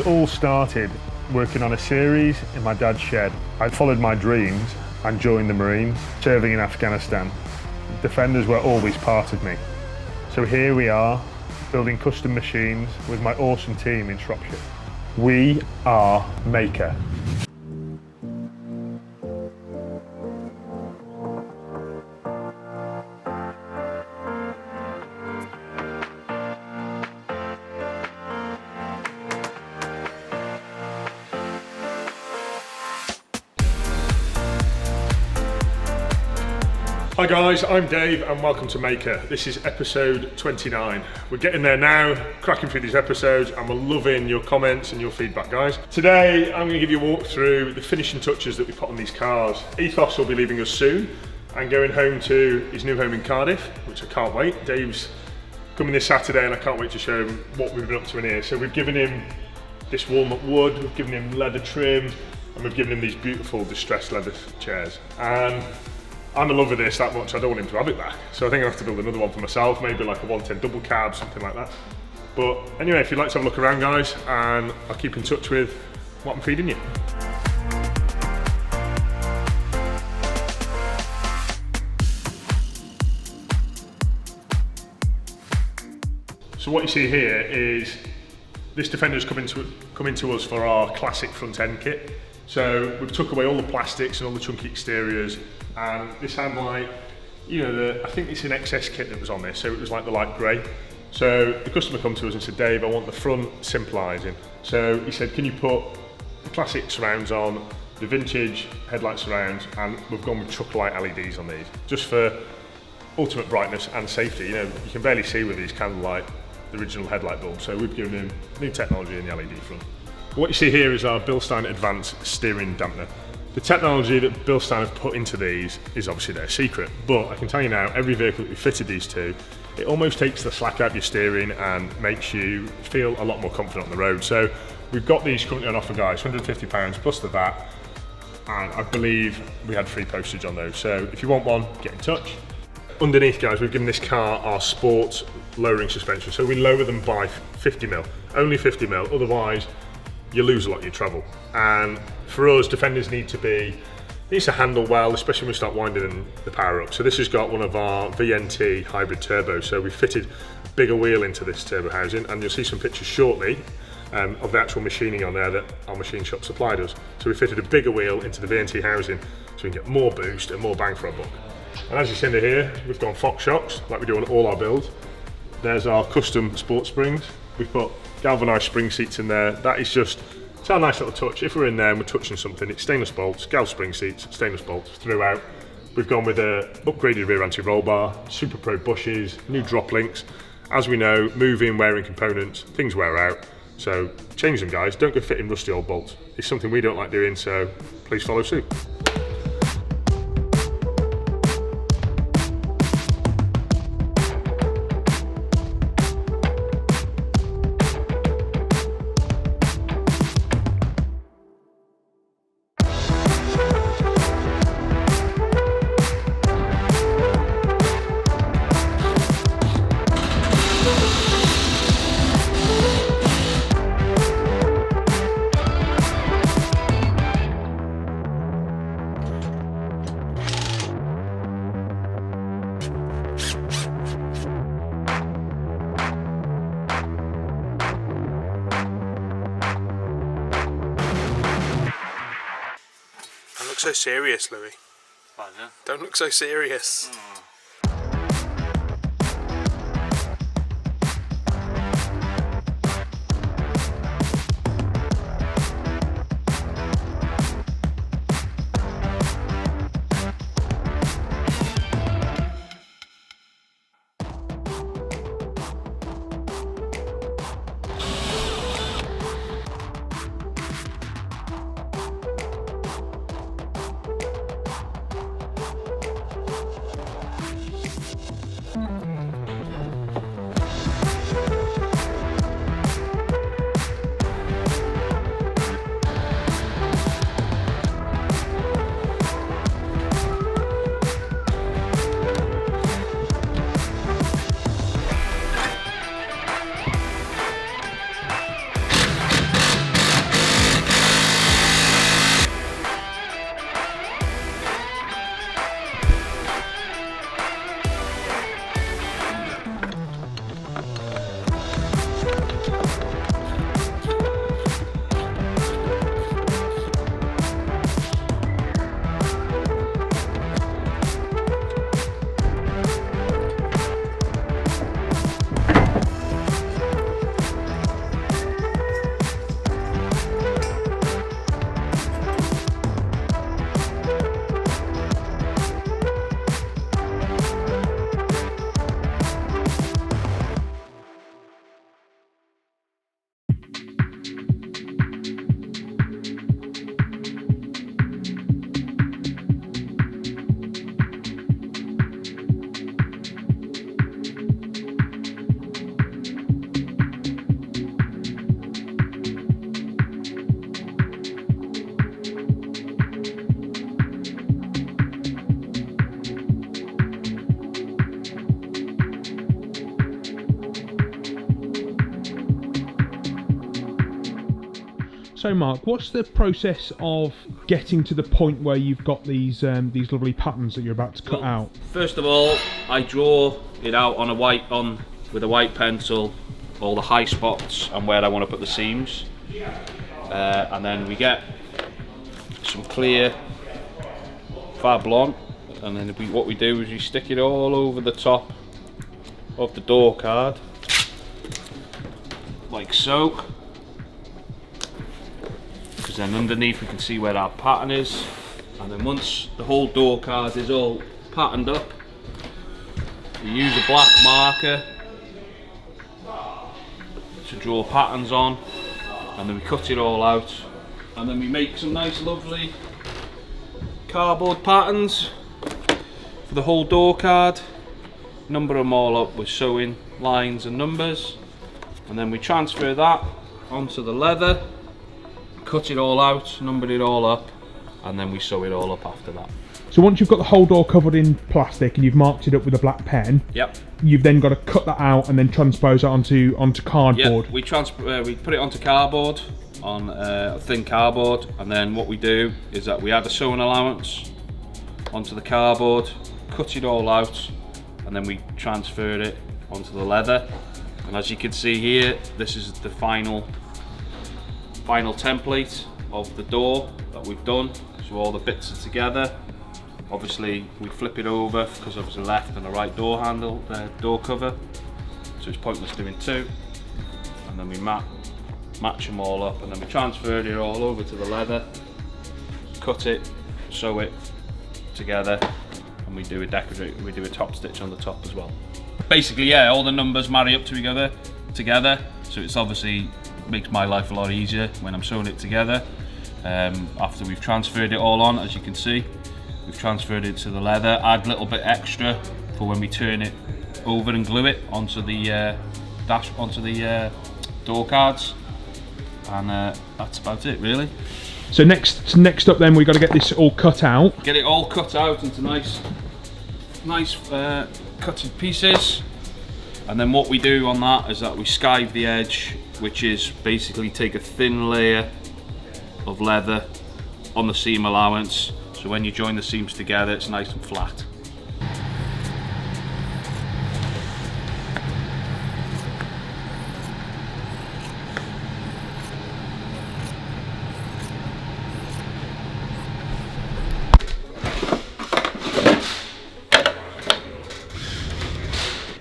all started working on a series in my dad's shed. I followed my dreams and joined the Marines, serving in Afghanistan. Defenders were always part of me. So here we are, building custom machines with my awesome team in Shropshire. We are Mahker. Hi guys, I'm Dave and welcome to Mahker. This is episode 29. We're getting there now, cracking through these episodes, and we're loving your comments and your feedback, guys. Today I'm going to give you a walk through the finishing touches that we put on these cars. Ethos will be leaving us soon and going home to his new home in Cardiff, which I can't wait. Dave's coming this Saturday and I can't wait to show him what we've been up to in here. So we've given him this walnut wood, we've given him leather trim, and we've given him these beautiful distressed leather chairs. And I'm in love with this that much, I don't want him to have it back. So I think I have to build another one for myself, maybe like a 110 double cab, something like that. But anyway, if you'd like to have a look around, guys, and I'll keep in touch with what I'm feeding you. So what you see here is this Defender's coming to us for our classic front end kit. So we've took away all the plastics and all the chunky exteriors, and this had like, you know, I think it's an XS kit that was on this, so it was like the light grey. So the customer come to us and said, Dave, I want the front simplizing. So he said, can you put the classic surrounds on, the vintage headlight surrounds, and we've gone with truck light LEDs on these, just for ultimate brightness and safety. You know, you can barely see with these candlelight, the original headlight bulbs, so we've given him new technology in the LED front. What you see here is our Bilstein Advanced steering dampener. The technology that Bilstein have put into these is obviously their secret, but I can tell you now, every vehicle that we fitted these to, it almost takes the slack out of your steering and makes you feel a lot more confident on the road. So we've got these currently on offer, guys, £150 plus the VAT, and I believe we had free postage on those. So if you want one, get in touch. Underneath, guys, we've given this car our sports lowering suspension. So we lower them by 50mm, only 50mm, otherwise you lose a lot of your travel. And for us, Defenders needs to handle well, especially when we start winding the power up. So this has got one of our VNT hybrid turbos. So we fitted a bigger wheel into this turbo housing, and you'll see some pictures shortly of the actual machining on there that our machine shop supplied us. So we fitted a bigger wheel into the VNT housing so we can get more boost and more bang for our buck. And as you see under here, we've gone Fox shocks like we do on all our builds. There's our custom sport springs. We've put galvanised spring seats in there. That is just, it's a nice little touch. If we're in there and we're touching something, it's stainless bolts, gal spring seats, stainless bolts throughout. We've gone with a upgraded rear anti-roll bar, Super Pro bushes, new drop links. As we know, moving, wearing components, things wear out. So change them, guys. Don't go fitting rusty old bolts. It's something we don't like doing, so please follow suit. So serious, Louis. Pardon? Don't look so serious. So Mark, what's the process of getting to the point where you've got these lovely patterns that you're about to cut out? First of all, I draw it out on with a white pencil, all the high spots and where I want to put the seams, and then we get some clear Fablon, and then what we do is we stick it all over the top of the door card, like so. Because then underneath we can see where our pattern is, and then once the whole door card is all patterned up, we use a black marker to draw patterns on, and then we cut it all out, and then we make some nice lovely cardboard patterns for the whole door card, number them all up with sewing lines and numbers, and then we transfer that onto the leather, cut it all out, number it all up, and then we sew it all up after that. So once you've got the whole door covered in plastic and you've marked it up with a black pen, yep, you've then got to cut that out and then transpose it onto cardboard. Yep, we put it onto cardboard, on thin cardboard, and then what we do is that we add a sewing allowance onto the cardboard, cut it all out, and then we transfer it onto the leather. And as you can see here, this is the final template of the door that we've done. So all the bits are together. Obviously we flip it over because obviously left and the right door handle, the door cover, so it's pointless doing two. And then we match them all up, and then we transfer it all over to the leather, cut it, sew it together, and we do a top stitch on the top as well. Basically, yeah, all the numbers marry up together, so it's obviously makes my life a lot easier when I'm sewing it together. After we've transferred it all on, as you can see, we've transferred it to the leather, add a little bit extra for when we turn it over and glue it onto the door cards, and that's about it really. So next up then we've got to get this all cut out. Get it all cut out into nice cutted pieces, and then what we do on that is that we skive the edge, which is basically take a thin layer of leather on the seam allowance, so when you join the seams together it's nice and flat.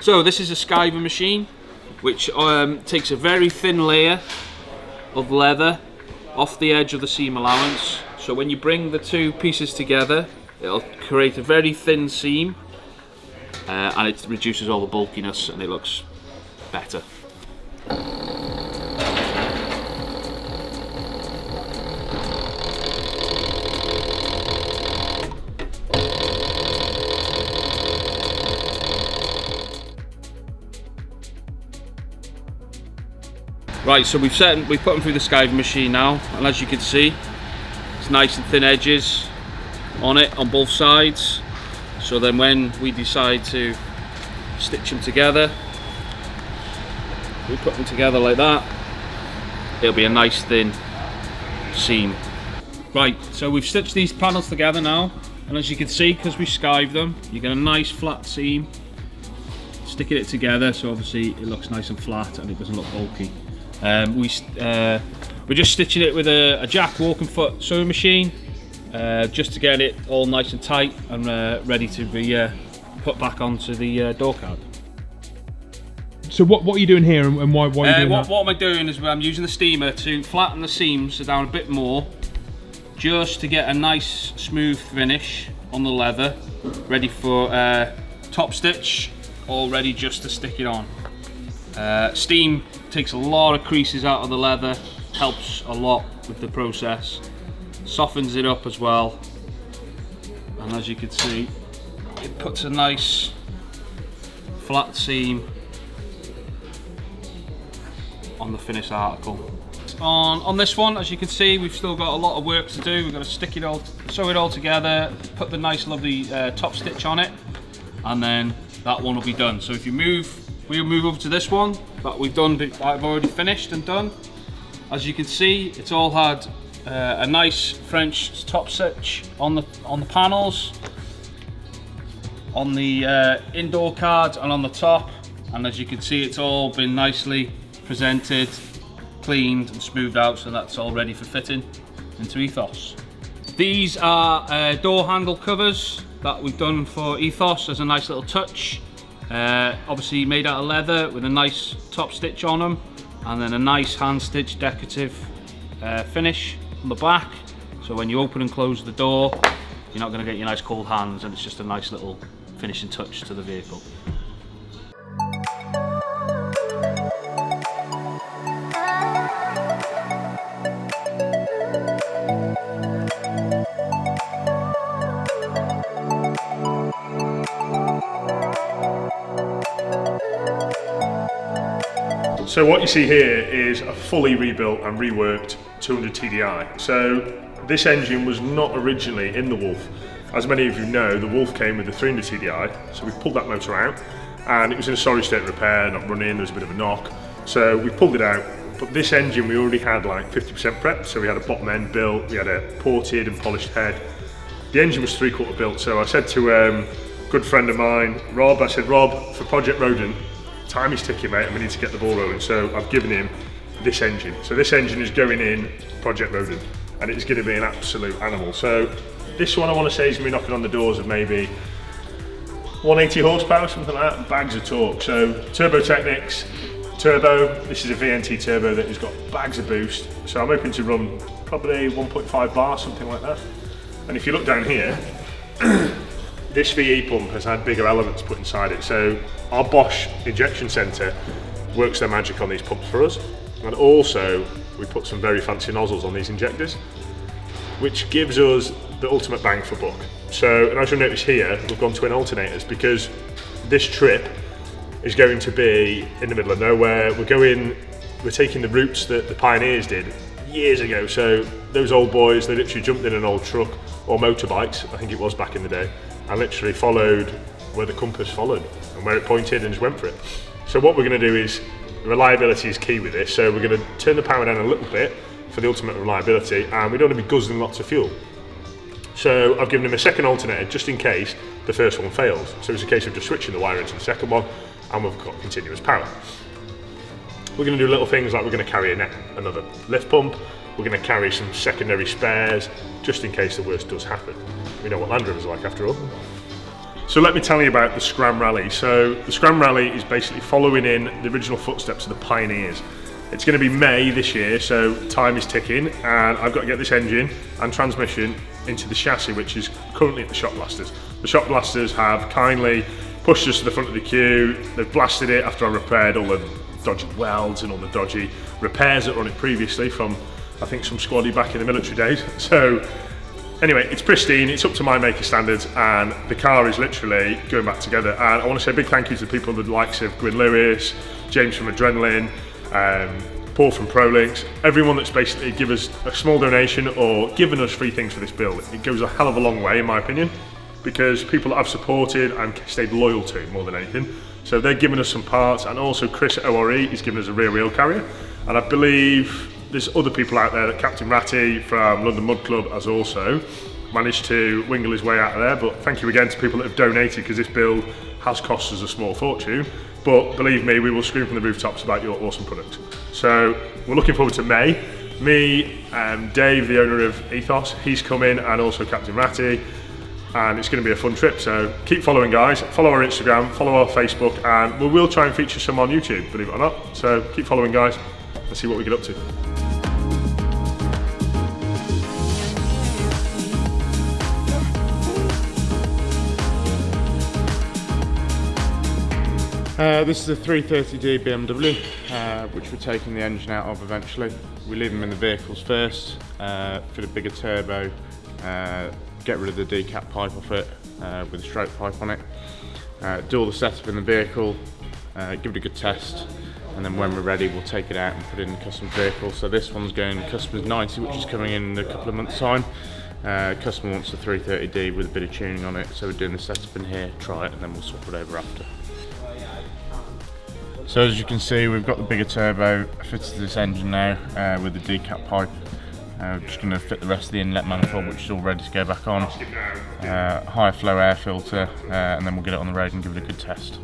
So this is a skiver machine, which takes a very thin layer of leather off the edge of the seam allowance. So when you bring the two pieces together, it'll create a very thin seam, and it reduces all the bulkiness and it looks better. Right, so we've put them through the skiver machine now, and as you can see, it's nice and thin edges on it on both sides. So then when we decide to stitch them together, we put them together like that, it'll be a nice thin seam. Right, so we've stitched these panels together now, and as you can see, because we skived them, you get a nice flat seam, sticking it together, so obviously it looks nice and flat and it doesn't look bulky. We're just stitching it with a Jack walking foot sewing machine, just to get it all nice and tight and ready to be put back onto the door card. So what are you doing here, and why are you doing that? What am I doing is I'm using the steamer to flatten the seams down a bit more, just to get a nice smooth finish on the leather, ready for top stitch, all ready just to stick it on. Steam takes a lot of creases out of the leather, helps a lot with the process, softens it up as well, and as you can see, it puts a nice flat seam on the finished article. On this one, as you can see, we've still got a lot of work to do. We've got to stick it all, sew it all together, put the nice lovely top stitch on it, and then that one will be done. So if you we'll move over to this one that I've already finished and done. as you can see, it's all had a nice French top stitch on the panels, on the indoor card and on the top, and as you can see, it's all been nicely presented, cleaned and smoothed out, so that's all ready for fitting into Ethos. These are door handle covers that we've done for Ethos as a nice little touch. Obviously made out of leather with a nice top stitch on them, and then a nice hand stitched decorative finish on the back, so when you open and close the door you're not going to get your nice cold hands, and it's just a nice little finishing touch to the vehicle. So what you see here is a fully rebuilt and reworked 200 TDI. So this engine was not originally in the Wolf. As many of you know, the Wolf came with the 300 TDI, so we pulled that motor out, and it was in a sorry state of repair, not running, there was a bit of a knock. So we pulled it out, but this engine we already had like 50% prepped, so we had a bottom end built, we had a ported and polished head. The engine was 3/4 built, so I said to a good friend of mine, Rob, I said, Rob, for Project Rodent, time is ticking, mate, and we need to get the ball rolling. So I've given him this engine. So this engine is going in Project Rodent, and it's going to be an absolute animal. So this one I want to say is going to be knocking on the doors of maybe 180 horsepower, something like that, bags of torque. So Turbo Technics, turbo, this is a VNT turbo that has got bags of boost. So I'm hoping to run probably 1.5 bar, something like that. And if you look down here, this VE pump has had bigger elements put inside it. So our Bosch injection centre works their magic on these pumps for us. And also we put some very fancy nozzles on these injectors, which gives us the ultimate bang for buck. So, and as you'll notice here, we've gone twin alternators because this trip is going to be in the middle of nowhere. We're taking the routes that the pioneers did years ago. So those old boys, they literally jumped in an old truck or motorbikes, I think it was back in the day, and literally followed where the compass followed and where it pointed and just went for it. So what we're going to do is, reliability is key with this, so we're going to turn the power down a little bit for the ultimate reliability, and we don't want to be guzzling lots of fuel. So I've given him a second alternator just in case the first one fails. So it's a case of just switching the wire into the second one, and we've got continuous power. We're going to do little things like we're going to carry another lift pump, we're going to carry some secondary spares just in case the worst does happen. We know what Land Rovers are like after all. So let me tell you about the Scram Rally. So the Scram Rally is basically following in the original footsteps of the pioneers. It's going to be May this year, so time is ticking, and I've got to get this engine and transmission into the chassis, which is currently at the shop blasters. The shop blasters have kindly pushed us to the front of the queue. They've blasted it after I repaired all the dodgy welds and all the dodgy repairs that were on it previously from, I think, some squaddy back in the military days. So anyway, it's pristine, it's up to my maker standards, and the car is literally going back together. And I want to say a big thank you to the people, the likes of Gwyn Lewis, James from Adrenaline, Paul from ProLinks, everyone that's basically given us a small donation or given us free things for this build. It goes a hell of a long way in my opinion, because people that I've supported and stayed loyal to more than anything. So they're giving us some parts, and also Chris at ORE is giving us a rear wheel carrier. And I believe there's other people out there, that Captain Ratty from London Mud Club has also managed to wingle his way out of there. But thank you again to people that have donated, because this build has cost us a small fortune. But believe me, we will scream from the rooftops about your awesome product. So we're looking forward to May. Me and Dave, the owner of Ethos, he's coming, and also Captain Ratty. And it's going to be a fun trip, so keep following, guys. Follow our Instagram, follow our Facebook, and we will try and feature some on YouTube, believe it or not. So keep following, guys, and see what we get up to. This is a 330D BMW, which we're taking the engine out of eventually. We leave them in the vehicles first, fit a bigger turbo, get rid of the decap pipe off it with a stroke pipe on it, do all the setup in the vehicle, give it a good test, and then when we're ready we'll take it out and put it in the customer vehicle. So this one's going Customers 90, which is coming in a couple of months' time. Customer wants a 330D with a bit of tuning on it, so we're doing the setup in here, try it, and then we'll swap it over after. So as you can see, we've got the bigger turbo fitted to this engine now with the decap pipe. We're just going to fit the rest of the inlet manifold, which is all ready to go back on. High flow air filter, and then we'll get it on the road and give it a good test.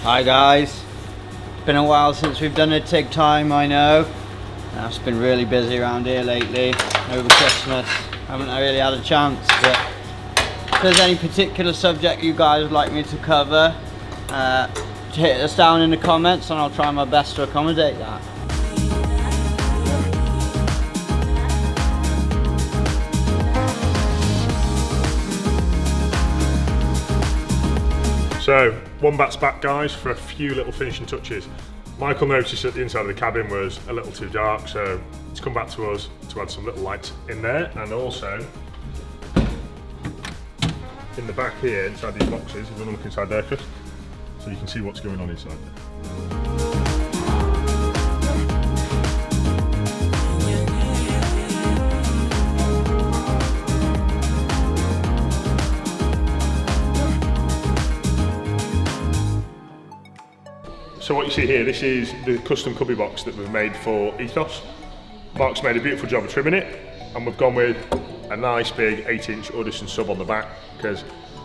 Hi guys, it's been a while since we've done a TIG time, I know. It's been really busy around here lately, over Christmas. Haven't really had a chance, but if there's any particular subject you guys would like me to cover, hit us down in the comments and I'll try my best to accommodate that. So, Wombat's back, guys, for a few little finishing touches. Michael noticed that the inside of the cabin was a little too dark, so he's come back to us to add some little lights in there, and also in the back here, inside these boxes, we're going to look inside there first, so you can see what's going on inside there. So what you see here, this is the custom cubby box that we've made for Ethos. Mark's made a beautiful job of trimming it, and we've gone with a nice big 8-inch Audison sub on the back because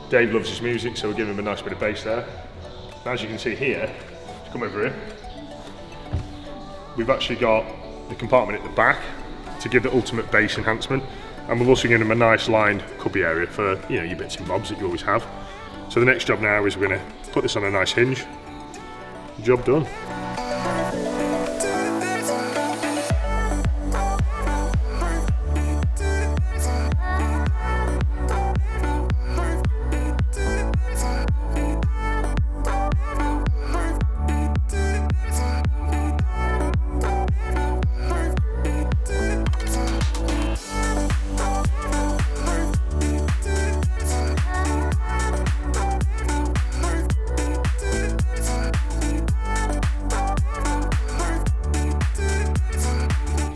Dave loves his music, so we'll give him a nice bit of bass there. Now, as you can see here, come over here, we've actually got the compartment at the back to give the ultimate bass enhancement, and we've also given him a nice lined cubby area for, you know, your bits and bobs that you always have. So the next job now is we're going to put this on a nice hinge. Job done.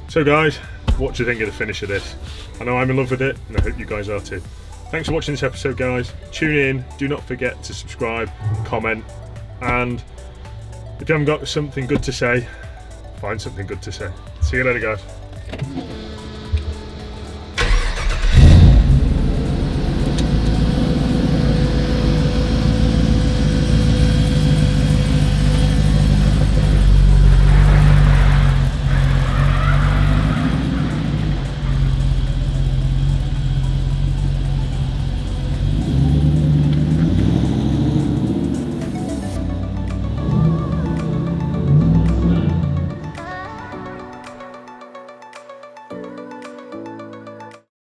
So guys, what do you think of the finish of this? I know I'm in love with it, and I hope you guys are too. Thanks for watching this episode, guys. Tune in, do not forget to subscribe, comment, and if you haven't got something good to say, find something good to say. See you later, guys.